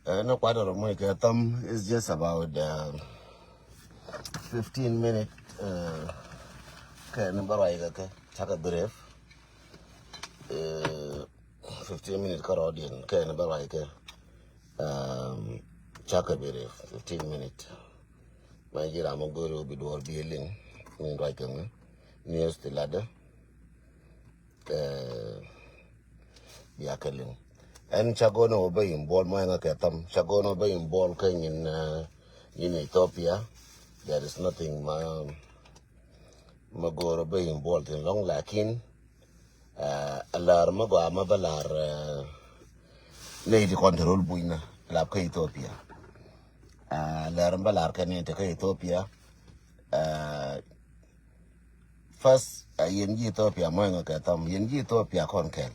No quite a my thumb is just about 15 minute number I take a brief 15 minute car audience number I check a brief 15 minute my dear I'm going to be door dealing in writing news the ladder yakeling and chagono obey in ball mine chagono obey in ball in Ethiopia. There is nothing magoro be involved in long lakin alar mago amabalar lady control buina la ka Ethiopia alar balar kan te ka Ethiopia first yenji Ethiopia mo nga tam yenji Ethiopia kon kel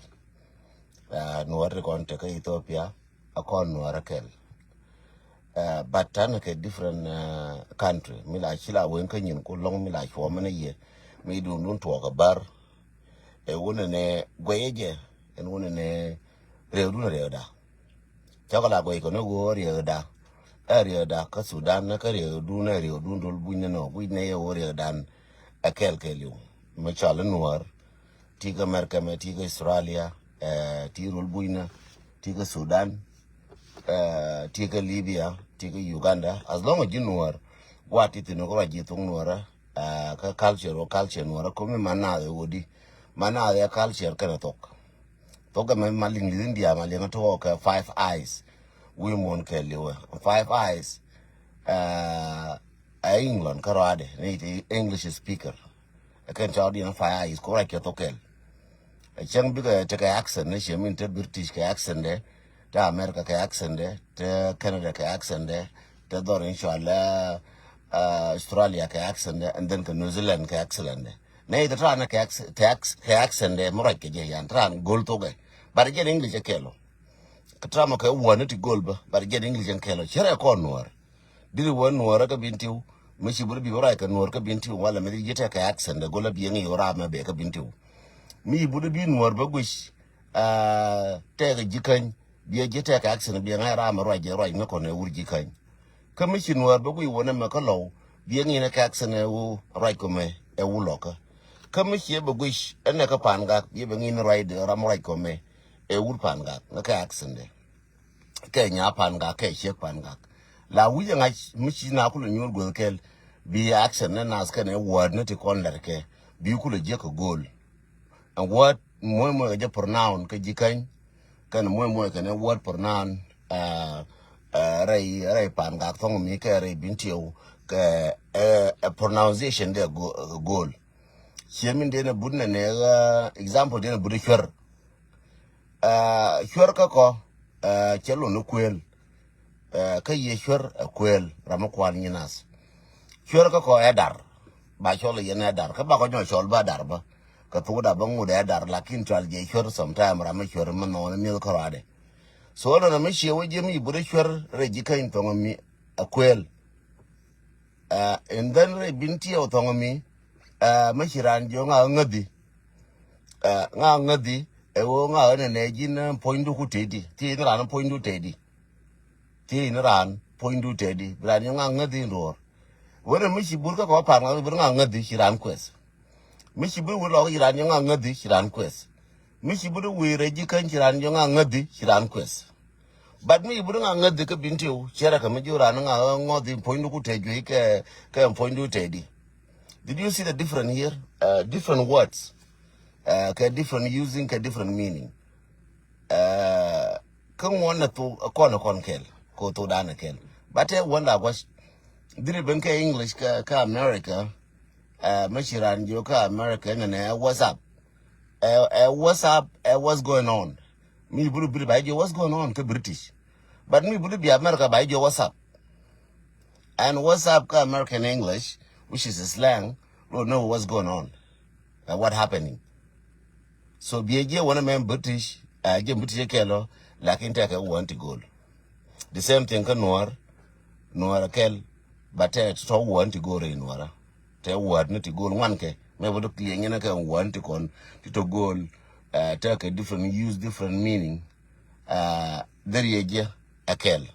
nuar kon te ka Ethiopia akon nuar kel but tan ke different country mila chila wen kan yin ko long mila chwa mana ye mi dun dun to ka bar e wona ne goyeje en wona ne rewda chakala goy ko no go rewda rewda ka Sudan na ka rewdu na rewdu dol bunya no bunya ye rewdan akel kelu ma chala nuar tiga America me tiga Australia tirul bunya tiga Sudan tiga Libya tiga Uganda as long as you know what it no go jitung nuara ka culture nuara ko me mana de wodi mana de culture kana tok me maling India maling to ka five eyes we mon ke lewe five eyes England karade ni English speaker kan chawdi na five eyes ko ra ke tokel chang biga te ka accent ne shemin te British ka accent de ta America ka accent de te Canada ka accent de te dor inshallah Australia ka accent de and then ka New Zealand ka accent de nei the tran ka accent de mo ra ke je yan tran gol to ge bar je English ke lo ka trama ka wona ti gol ba bar je English ke lo chere ko nuor diri won nuor ka bintiu mi shi bur bi ra ka nuor ka bintiu wala mi je te ka accent de gola bi ngi ora ma be ka bintiu mi budu bi nuor ba gush te ga jikan biya jeta ka aksana biya ngara ma roje ne ko ne wurji kan kamishin nuor ba gui wona ma ka law biya ngi na ka aksana wu roi ko me e wu loka kamishi ba gush ene ka panga biya ba ngi na roi de ram roi ko me e wur panga na ka aksande ke nya panga ke she panga la wuje nga mishi na ku nyur go kel bi aksana na ska ne word ne ti kon lar ke bi ku le je ko gol and what mo je pronoun ka jikan kan mo kan word pronoun rai pan ga thong mi ka rai bintiu ka pronunciation de goal shemin de na budna ne example de na budu chwer ka ko chelo no kwel ka ye chwer kwel ramakwan nyinas chwer ka ko edar ba cholo ye na dar ka ba ko nyo chol ba dar ba ka tuda bangu da dar lakin to alje chwer sometime rama chwer man no mi ko rade so na mi she waje mi bure chwer reji kan to mi akwel and then re binti o to mi mashiran jo ngadi e wo ne jin pointu ku tedi ti ran pointu tedi bra ni ngadi ndor wona mi shi burka ko pa ngadi shiran kwes mishi bu lo iran yo ngadi shiran kwes mishi bu we reji kan shiran yo ngadi shiran kwes but mi bu ngadi ka bintiu chera ka mi jura ngadi point ku teju ke point tedi. Did you see the different here different words ka different using ka different meaning kan wonna to kon kel ko to dana kel but wonder was did ben ka English ka America Mashiran Joka America and what's up? What's going on? Me buru by you what's going on to British. But me buru be America by you what's up? And what's up ka American English, which is a slang, don't know what's going on. What happening. So be a one man British, British kello, like in take want to go. The same thing can Noir kel, but to want to go in Nora. Te word not to go one ke me would clear nyana ka want to con to go take a different use different meaning there ye akel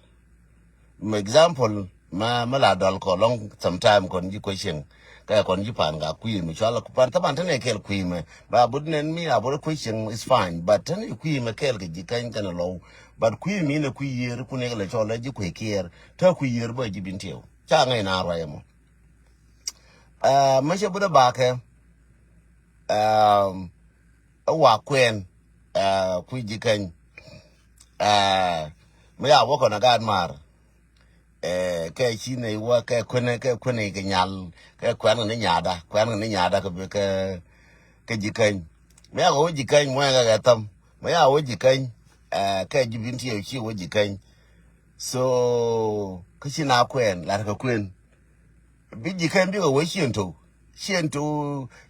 example ma la dol ko long sometime kon ji question ka kon ji pan ga kui mi chala ku pan taban tane kel kui me ba budnen mi abor question is fine but tane kui me kel ga ji kan kana low but kui mi ne kui yer ku ne le chola ji kui kier ta kui yer ba ji bintiyo cha ngai na ra yamo ma she buda ba ke wa kwen kui ji kan me ya wo ko na gad mar cái chi này qua cái kwen này cái nhal cái kwen này nhada cái gì kênh mấy ao gì kênh mua cái tâm mấy ao gì kênh cái gì biến thiểu chi gì kênh so cái chi nào kwen là cái kwen biết gì kênh biết cái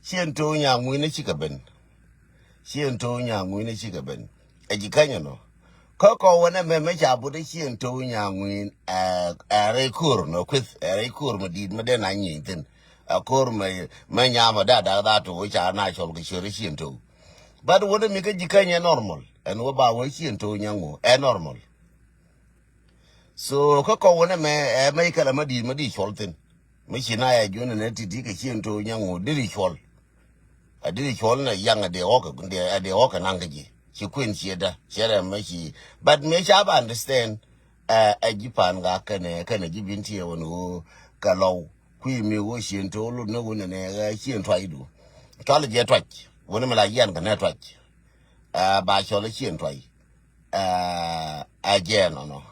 xiên tu nhà mũi nó chỉ cái bên xiên tu nhà mũi nó chỉ cái bên cái gì kênh nó Koko wana me chabu de chien to nya ngwin are kur no kwith are kur ma did ma de na nyin tin a kur me nya ma da to cha na chol ke chere chien to but wona mi ke jikanya normal and wo ba wo chien to nya ngo normal so koko wana me kala ma di chol tin me china ya ju ne ti ke chien to nya ngo di chol a di chol na yang de o ka nang ji she queen she da shere me she but me sha ba understand a jipan ga kana jibinti e wono kalaw kui me wo she nto lu no wona ne ga she nto aidu tole je twach wona me la yan kana twach ba chole she nto ai again no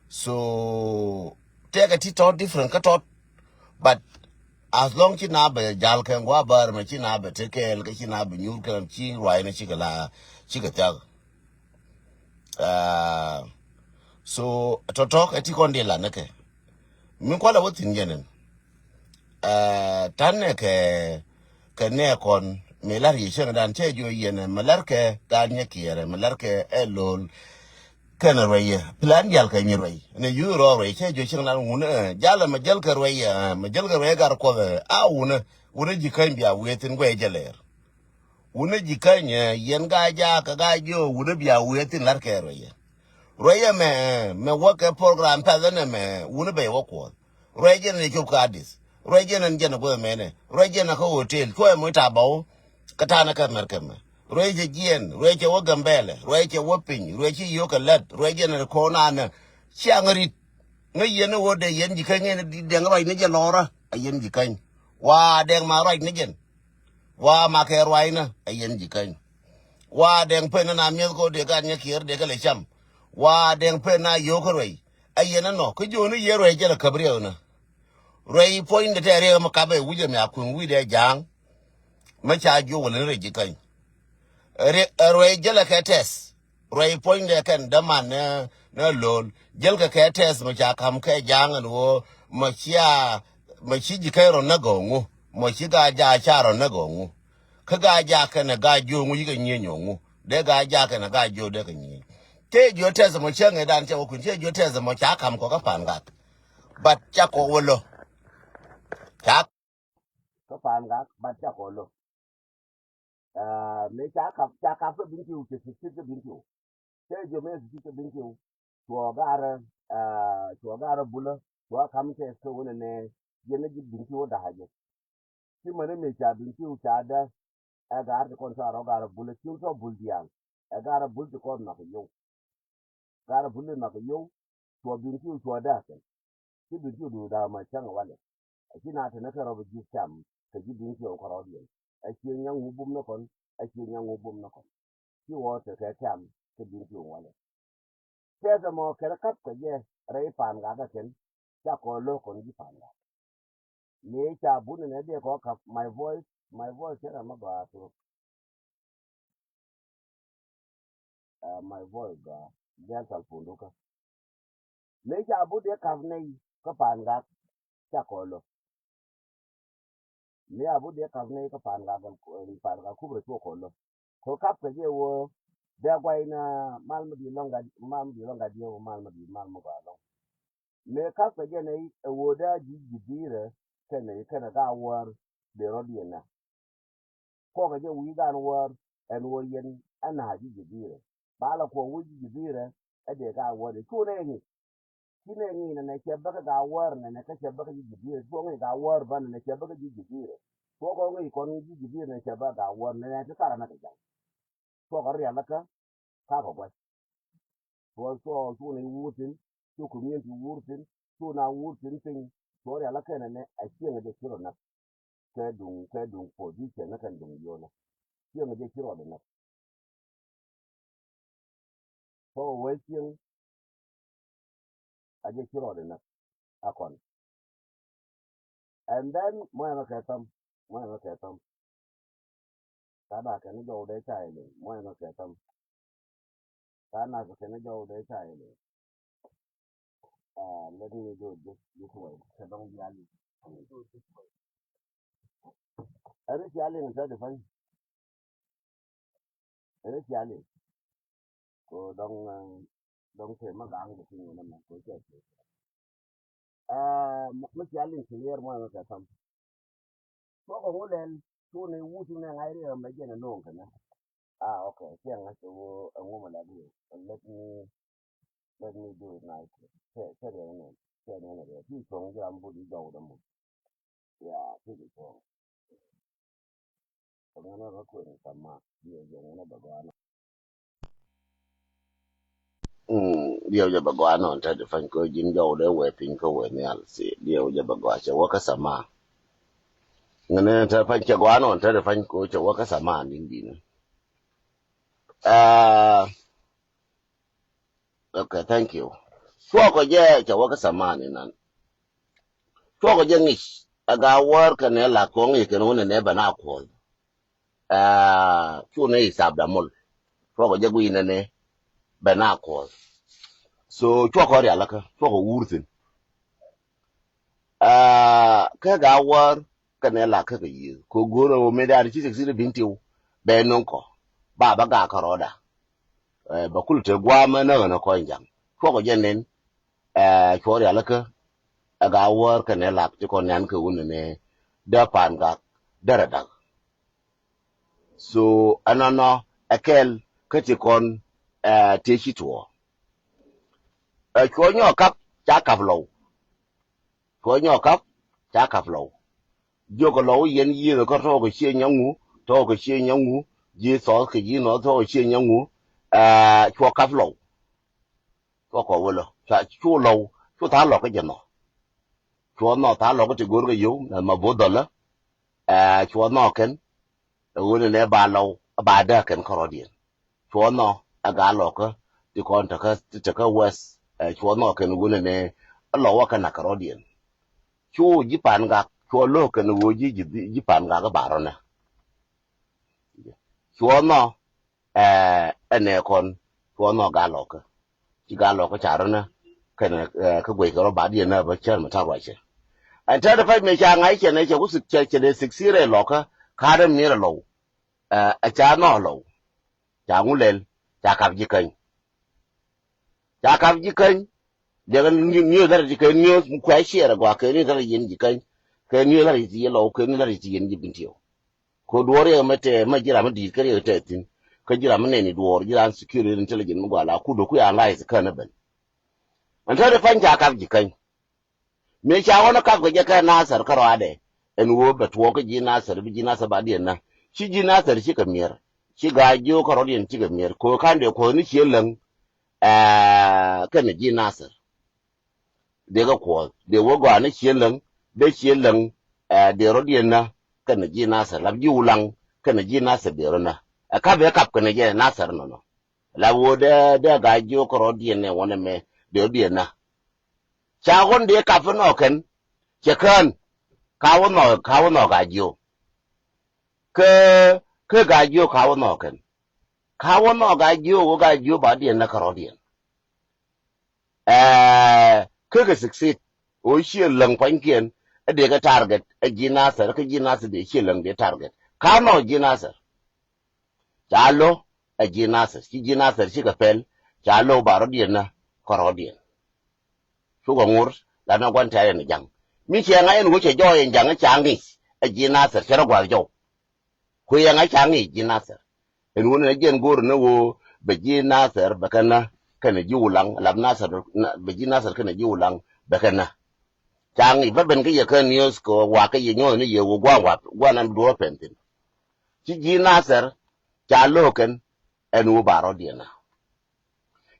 so take a tito different cut but as long chi na be jal kan gwa bar ma chi na be te kel ka chi na be nyur kan chi rwai na chi kala chi ka ta so to talk eti kon de la ne ke min ko la wotin yenen tan ne ke ne kon me lar yi shen dan che jo yenen malar ke dan nye kiere malar ke elol kana raye plan yal ka nyi ray ne yu ro ray che jo shen dan ngune jala ma jal ka raye ma jal ka raye gar ko a una ji kan biya wetin gwe jaler una ji kan yen ga ja ka ga jo una biya wetin lar ke raye roya me work a program pazana me una be woko roya ne chop kadis roya ne jana go mene roya na ko hotel ko mo ta bawo katana ka merkeme roya jien roya wo gambele roya wo pin roya yo ka lat roya ne ko na na chiangari ngai ne wo de yen ji kan ne de ngai ne je lora ayen ji kan wa de ma right ne jen wa ma ke roi na ayen ji kan wa de pe na mi ko de ga ne kier de ka le cham wa deng pe na yo ko rei ayena no ko joni ye rei jela kabriyo na rei point de tere ma ka be wuje me akun wi de jang ma cha jo wala re jikan rei jela ka test rei point de kan da man na lol jel ka test ma cha kam ka jang no ma chia ma chi jikai ro na go ngu ma chi ga ja cha ro na go ngu ka ga ja ka na ga jo ngu yi ga nyenyo ngu de ga ja ka na ga jo de ka nyenyo te jo teze mo chenge dan che okun che jo teze mo cha kam ko ka pan ga bat cha ko wolo cha ka pan ga bat cha ko lo me cha ka fa bin ju ke fi ke bin ju te jo me fi ke bin ju to gara bula to kam te so wona ne je ne bin ju da haje ti mane me cha bin ju cha da a ga ar ko sa ro gara bula ti to bul dial a gara bul ko na ko yo gara bul na ko yo to bin ju to da ki bi ju da ma chang wale ki na ta na ka ro bi cham ka ji bin ju ko ro di a ki nyang u bum na kon a ki nyang u bum na kon ki wo ta ka cham ka bin ju wale te da mo ka ka ka ye re pan ga ka ken cha ko lo kon ji pan ga ne cha bu ne de ko ka my voice era ma ba to my voice ga ya tal pundu ka ne cha bu de ka ne ka pan ga cha ko lo ne abu de ka ne ka pan ga ku bre ko lo ko kap ke ye wo de gwai na mal di longa di o mal mo ga lo me kap ke ne wo da ji dire ke ne ke na ga war de ro di na ko ga je wi ga war en wo yen ana ji dire ba la ko wi ji dire e de ga war ku ne ni kine ni na ke baka ga war na ka ke baka jijibire ko ngi ga war ban na ke baka jijibire ko ko ngi ko ni jijibire na ke baka ga war na ta kara na ka ko ga ya laka ka ko ba to ne wutin to community wutin to na wutin tin to ya laka ne a cikin da kiro na ka dun position na kan dun yo na cikin da kiro da na to wai cikin a je kiro da na akon and then mo na ka tam ta ba ka ni go da chai ne mo na ka tam ta na ka ni go da chai ne let me do this way ka don yali are yali ne ta da fa are yali ko don ke ma ga ga tin ne ko ke ma yali clear mo na ka tam ko ko len to ne wutu ne ngai re ma je na no kana okay tiang ha to ngo ma la bi let me do it nicely ke ne ti song jam bu di go da mo ya ti di song ko na na ko ni sama ye je na ba ga na điều giờ bà gọi nó ta được phanh cơ dính dâu để quay pin cơ quay này sẽ điều giờ bà gọi cho cái sama nên ta phanh cho gọi nó ta được phanh cơ cho cái sama đi đi okay thank you chua ko je cho cái sama này nè chua ko je ngi aga war ka ne la ko ngi ke no ne ba na ko chu ne isab da mol chua ko je gwi ne ba na ko so chua ko ya la ka chua ko wurtin ka ga war ka ne la ka yi ko goro me da ci se bintiu be non ko ba ga ka roda ba kul te gwa ma na ko njang ko jenen ko ya la ka ga war ka ne la ci ko nan ka wun ne da pan ga dara da so anano akel ka ci kon te shi to ko nyo kap cha kap lo ko nyo kap cha kap lo jogo lo yen yi ko to ko che nyangu to ko che nyangu ji so ke ji no to che nyangu cho kap lo ko wo lo cha chu lo chu ta lo ke je no cho no ta lo ko ti gur ke yu na ma bo do la cho no ken wo ne ba lo ba da ken ko rodien cho no aga lo ko ti kon ta ka west cho no ken wo ne lo wa kana ka rodien chu ji pan ga cho lo ken wo ji pan ga ba ro na cho no ene kon cho no ga lo ka ji ga lo ka cha ro na kana ka gwe ka ro ba di na ba chen ma ta ba che an ta da fa me cha ngai che ne che ku su che de sik sire lo ka da mi lo cha no lo cha ngu len cha ka ji kan de ga ni da ji kan ni mu kwa shi ra gwa ka ni da yin ji kan ka ni da ji lo ka ni da ji yin ji bin tiyo ko duwar mate majira mu di kare ta tin ka jira mu ne ni duwar jira security intelligence mu gwala ku do ku ya lai su kana ban an ta da fanja ka jikan me sha wani ka goje ka nasar karwa da en wo ba tuwo ka ji nasar bi ji nasar ba diyan nan shi ji nasar shi ka miyar shi ga jiyo karo diyan shi ka miyar ko kan da ko ni shi lan kan ji nasar de ga ko de wo ga ni shi lan da shi lan de rodiyan na kan ji nasar labji wulang kan ji nasar de rona ka be kap kan je nasar no la wo de ga jiyo karo diyan ne wona me de diyan na chagon de ka no ken che kan kawo no ga jiyo ke ga jiyo kawo no ken kawo no ga jiyo wo ga jiyo ba diyan na karo diyan ke succeed o shi lang pankien de ga target ji nasar ka ji nasar de shi lang de target ka no ji nasar chalo ji nasar ji nasar shi ka pel chalo baro diyan na karo diyan su ga ngur la na kwan tare ni jang mi che nga en wo che jo en jang changi ji nasar chero gwa jo ku ya nga changi ji nasar en wo na gen gur na wo be ji nasar bakana kana julang lab nasar beji nasar kana julang bekana changi ba ben ke kan news ko wa ke nyo ni ye gwa nan do pentin ji nasar cha loken en u baro diena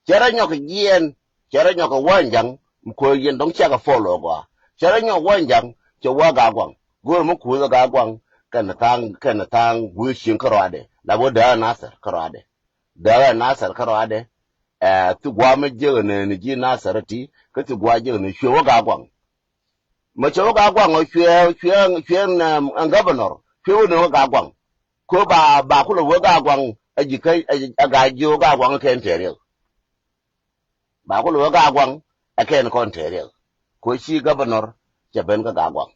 chera nyo ke gien chera nyo ko wanjang ko yen dong cha ka follow gwa chera nyo wanjang cho wa ga gwang go mu ku ga gwang kana tang gu shin karade la bo da nasar karade da nasar karade tu gwa me je ne ji nasar ti ka tu gwa je ne shwe wa ga gwang ma cho ga gwang o shwe na governor shwe ne wa ga gwang ko ba ku lo wa ga gwang a ji kai a ga jo ga gwang ken tere ba ku lo ga gwang a ken kon tere ko shi governor ke ben ga gwang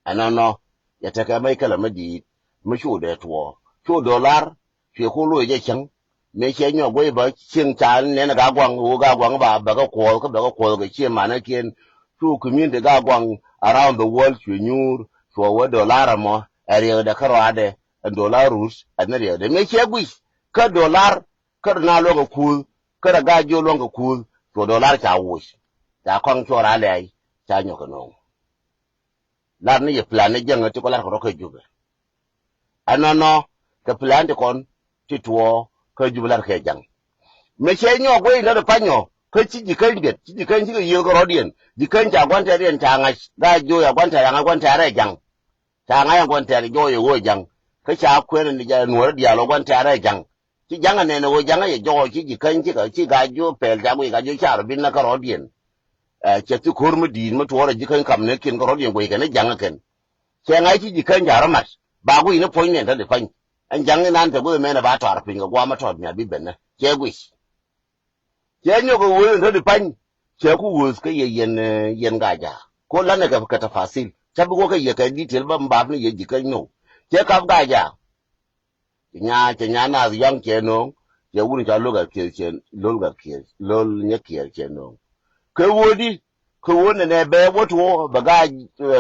anano ya ta kai mai kala madi mu shu da tuwo shu dollar she ko lo je chan me che nyo gwe ba chin chan ne na ga gwang wo ga gwang ba ga ko ga che ma na ken shu community ga gwang around the world shu nyur so wa dollar mo area da karo ade dollar rus anare da me che gwi ka dollar ka na lo ga ku ka ga jo lo ga ku to dollar cha wo ta kwang chora le ai cha nyo ko no lar ni ye plan ne jeng ti ko lar ko jube anono ke plan de kon ti tuo ko jube lar ke jang me che nyo go ina de panyo ko chi ji kan get chi ji kan ji ye ko rodien ji kan ja gwan ta rien ta nga ga jo ya gwan ta ya gwan ta re jang ta nga ya gwan ta re jo ye wo jang ka cha kwen ni ja nuor dia lo gwan ta re jang chi jang ne ne wo jang ye jo chi ji kan ji ka chi ga jo pel ja go ga jo cha ro bin na ka rodien che tu kur mu din mu tuora ji kan kam ne kin ko rodien go ke ne jang ken che ngai chi ji kan ja ra mat ba go ina point ne da de pan an jang nan ta go me na ba to ar pin go gwa ma to nya bi ben na che gwi che nyo go wo da de pan che ku wo ke ye yen ga ja ko la ne ga ka ta fasil ta bu go ke ye ka detail ba ba ni ye ji kan no che ka ga ja nya na yang che no che wu ni cha lo ga ke che lo ga ke lo nya ke che no ke wodi ko wona ne be woto baga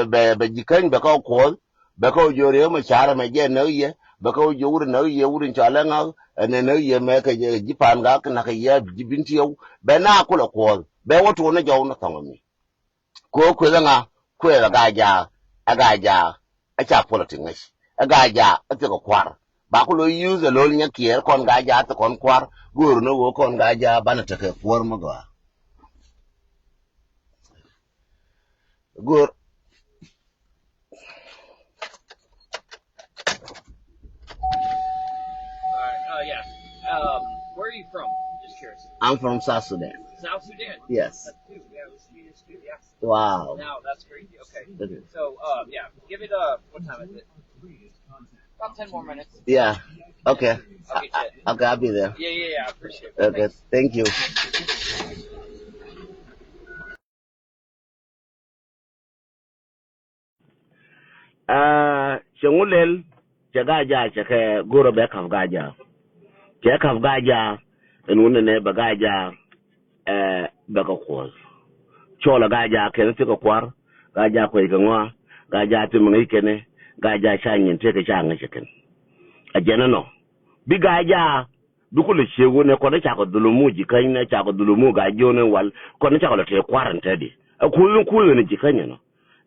be jikan be ko ko be ko jore ma chara me je no ye be ko jure no ye wurin chala nga ne no ye me ka je jipan ga na ka ye binti yo be na ko ko be woto ne jaw na tangomi ko nga ko ga ja aga ja a cha politics ngai aga ja a te ko kwar ba ko lo use lo nya kier kon ga ja to kon kwar guru no wo kon ga ja bana te ko kwar ma ga good. Yeah. Where are you from? Just curious. I'm from South Sudan. South Sudan? Yes. That's too. Yeah, it was Swedish too, yeah. Wow. Now, that's crazy. Okay. Okay. So, yeah. Give it, what time is it? About 10 more minutes. Yeah. Okay. I'll get you. Okay, I'll be there. Yeah. I appreciate it. Okay. Thank you. Shangulel, Chagaja, Chaka, Goro back of Gaja. Check of Gaja, and one neighbor Gaja, Baka Chola Gaja, can take a quar, Gaja Quakanwa, Gaja to Manikene, Gaja Shang and take a chang chicken. A general. Big Gaja, Bukul Shewin, a Konacha of Dulumu, Jikana, Chako Dulumu, Gajon, while Konacha of a quarantine. A cool in a chicken.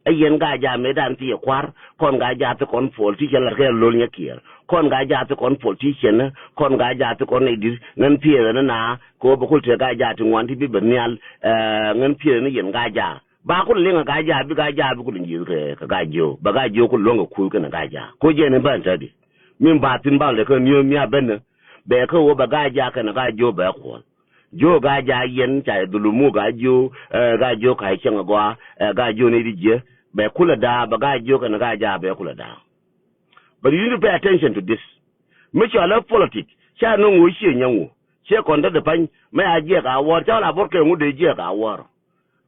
A yen Gaja made anti a quar, con Gaja to con politician like a lonia kier, con Gaja to con politician, con Gaja to con ladies, nan peer and na, go Bukul to Gaja to want to be Benial, nan peer and Gaja. Bakul ling a Gaja, big Gaja, Bukul you, Gajo, Bagajo could longer cook and a Gaja. Cojan and Bantadi. Min Batin Balak and you, Mia Benner, Beko, Bagaja and a Gajo backward. Jo Gaja yen, Dulumu Gajo, Gajo Kaichanagua, Gajo Nidija, Bekula da, Bagajo and a Gaja Bekula da. But you need to pay attention to this. Much I love politics. Shall no wish you, shall conduct the pine, may I get our war, tell our work and would they get our war.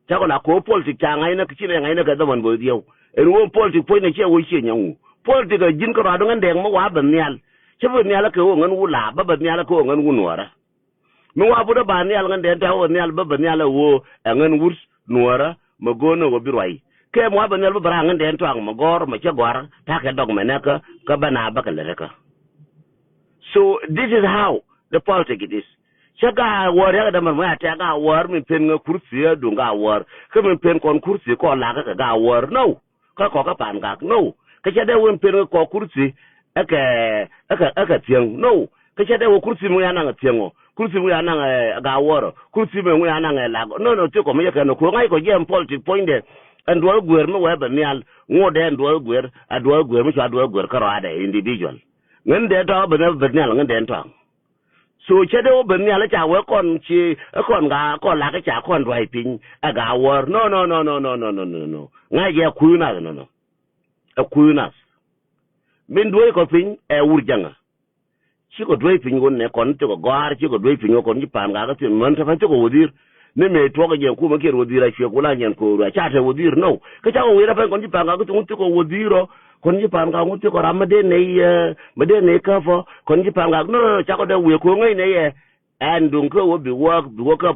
Tell our co politics, I know kitchen and I know the one with you. And one politics point a chair wish you. Politics, Jinko Radon and Demo Abanial. Chever Nialako and Wula, Baba Nialako and Wunwara. No, I put a bannial and then tell Nial Babaniala wo, and then Woods, Nuera, Magono will be right. Came Wabanel Brang and then Twang, Magor, Machaguar, Taka Dog Manaka, Cabana Bacalerica. So this is how the politics it is. chaga war ya da man ma ta ga war min pen nga kursi du ga war ka min pen kon kursi ko la ka ga war no ka ko ka pan ga no ka cha da won pen ko kursi aka tiang no ka cha da wo kursi mu ya na tiang kursi mu ya na ga war kursi mu ya na la no te ko me ka no ko ngai ko jem politics point de andwa gwer me wa ba nial ngode andwa gwer me cha adwa gwer ka ra da individual ngende to ba ne ba nial ngende to so che de oben ya la cha we kon chi kon ga kon la ka cha kon roi pin aga war no nga ye kuina no a kuina min do ko pin e urjanga chi ko do pin gon ne kon to ko gar chi ko do pin ko ni pan ga ka tin man ta fa to ko wodir ne me to ga je ku ma ke wodira chi ko la nyen ko ra cha ta wodir no ka cha ko we ra fa kon ni pan ga ko to wodiro kon ji pan ga nguti ko ramade ne ka fo kon ji pan ga no cha ko de we ko ngai ne ye and dun ko wo bi work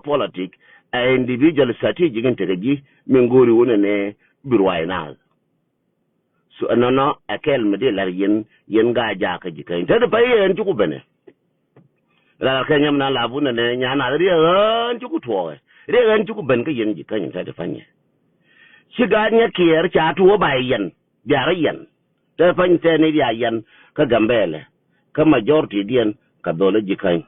politics individual strategy ngin tegeji min gori wona ne birwai na so no akel me de lar yen ga ja ka ji kai ta da bai en ku bene la ka nyam na labu ne nya na ri en ku to re en ku ben ka yen ji kan ta da fanye shiga nya kiyar cha to bai yen yen da fante ne ya yan ka gambele ka majority dien ka dole jikan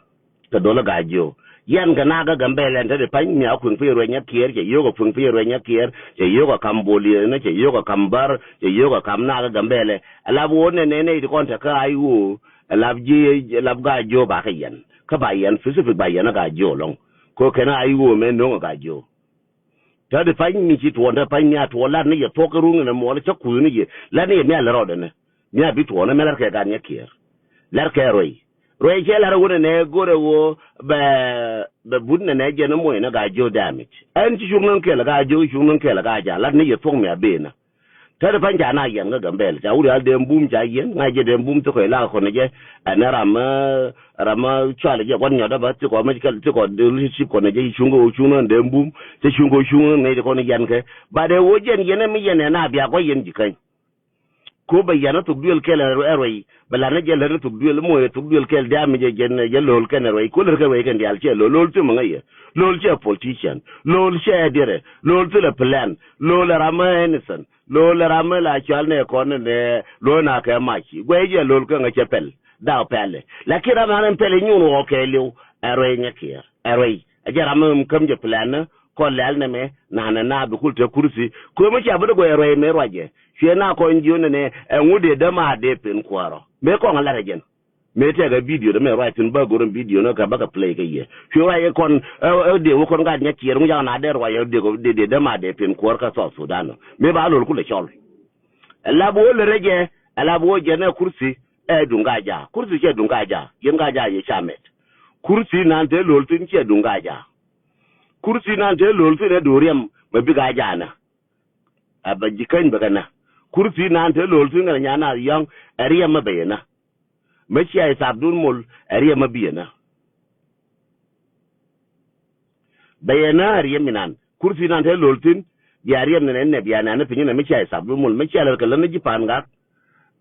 ka dole gajo yan ga naga gambele da fan mi akun firo nya kier ke yogo fun firo nya kier ke yogo kamboli ne ke yogo kambar ke yogo kamna ga gambele alabu wonne ne di konta ka ayu alabji lab gajo ba ka yan ka ba yan specific ba yan gajo long ko kana ayu men no gajo ta da fan mi ci to da fan ya to la ne ya to ka rungu ne mo la ku ne ye la ne mi ala roda ne mi abi to na me la ka ga ne kier la ka roi ke la ro ne gore wo ba budne ne je ne mo ne ga jo damage an ci shurnan ke la ga jo shurnan ke la ga ja la ne ya to mi abe na ta da fan ja na yan ga gambel ja wuri al de mbum ja yen nga je de mbum to ko la ko ne je na rama chale je gon nyoda ba ko medical to ko de ci ko ne je shungo de mbum te shungo ne ko ne yan ke ba de wo jen yene mi yene na biya ko yen jikan ko bayana to duel kele eroi bala na je le to duel mo to duel kele da mi je jen je lol ken eroi ko le ke we ken dial che lol to mangaye lol che politician lol che dire lol to le plan lol rama enison lol rama la chal ne ko ne lo na ka machi gwe je lol ko nga che pel da pele la kira ma pele nyunu o ke lew eroi nyakier eroi ajara mam kam je plan ko lal ne me na bi kulte kursi ko mo cha bodo go eroi me roje she na ko njiyo ne enwude da ma de pen kwaro me ko ngala regen me te ga video da me writing ba goron video no ka baka play ka ye she wa ye kon de wo kon ga nya kier mu ja na de ro ye de go de da ma de pen kwar ka so Sudan me ba lol kula chol la bo le rege ala bo je na kursi dunga ja kursi che dunga ja yen ga ja ye chamet kursi nan te lol tin che dunga ja kursi nan te lol tin do riem ma bi ga ja na abajikan bagana kursi nan te lol tin ga nyana yang ariya mabayana machi ay sabdun mul ariya mabiyana bayana ariya minan kursi nan te lol tin biya ariya ne biya na pinyi na machi ay sabdun mul machi ala kala na jipan ga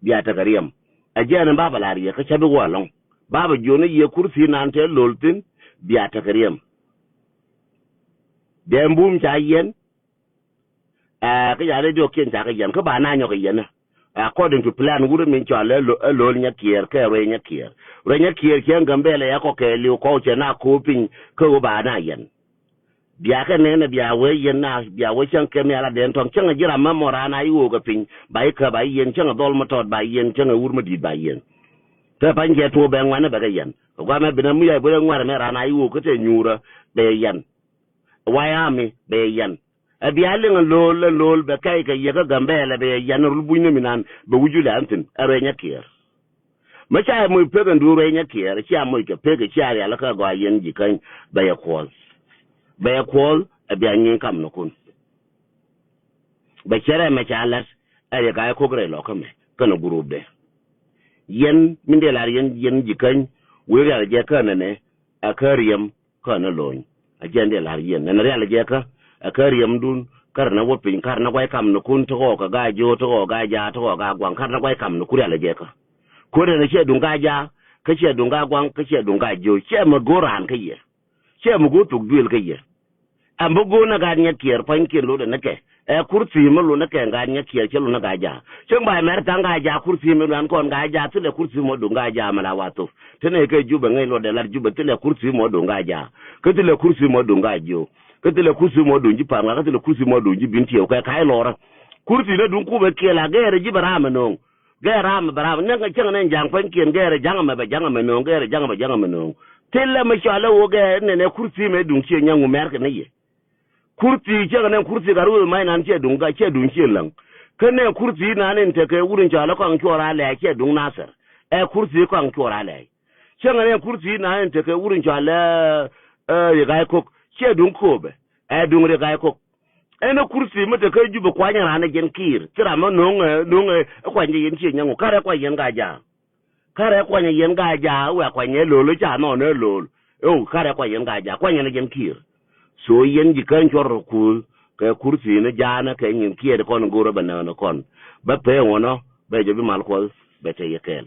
biya ta gariyam ajana baba lariya ka chabi walon baba jona ye kursi nan te lol tin biya ta gariyam dembum chayen ka ya radio ken ta ka yan ka ba na nyo ka yan according to plan wuro min chale lo nya kier ka re nya kier ken gambele ya ko ke li ko che na ko pin ko ba na yan biya ka ne biya we yan na biya we chan ke mi ala den ton chen jira ma mora na yu ga pin ba ka ba yen chen dol ma tot ba yen chen wur ma di ba yen ta ban je to ben wana ba ga yan ko ma bi na mu ya bo ngwar me ra na yu ko te nyura be yan wayami be yan abialin lol be kai ka yaga gambele be yan rubunyo minan be wujule antin arenya kier macha mu pega nduro enya kier cha mu ke pega cha ya la ka go yen jikan be yakol abianyin kam no kun be chere me chalas ay ga ko gre lo kame kana gurube yen minde lar yen jikan we ga je kana ne akariyam kana loñ ajende lar yen na real je ka akariyam dun karna wopin karna gwai kam no kun to ka gajo to ga ja to ga gwang karna gwai kam no kuri ala je ka ko da ne che dun ga ja ka che dun ga gwang ka che dun ga jo che ma goran ka ye che mu go to duel ke ye ambo go na ga nya kier pan kier lo na ke kursi mo lo na ke ga nya kier che lo na ga ja chen ba mer ta ga ja kursi mo nan kon ga ja tele kursi mo do ga ja mala wato tene ke juba ngai lo de lar juba tele kursi mo do ga ja ke tele kursi mo do ga jo ke tele kursi mo do ji pa ga tele kursi mo do ji binti o ka kai lo kursi na dun ku be ke la ga re ji bara ma no ga ra ma bara na ga chen na jang pan kier ga re jang ma be jang ma no ga re jang ma no tele ma shala wo ga ne kursi me dun che nyangu mer ke ne ye kurti ce ga kurti garu mai nan ce dunga ce dun ce lang kane kurti na ne te ke wurin jala kan kyora la ce dun nasar kurti kan kyora la ce ga ne kurti na ne te ke wurin jala ya ga ko ce dun ko be dun re ga ko ene kurti mata ke jubu kwanya na gen kir kira ma non kwanya yen ce nyango kare kwanya ga ja kare kwanya yen ga ja wa kwanya lolo cha no ne lolo kare kwanya ga ja kwanya na gen kir so yen ji kan chor ku ke kursi ne jana ke nyin kier kon goro banana kon ba pe wono be je bi mal ko be te yekel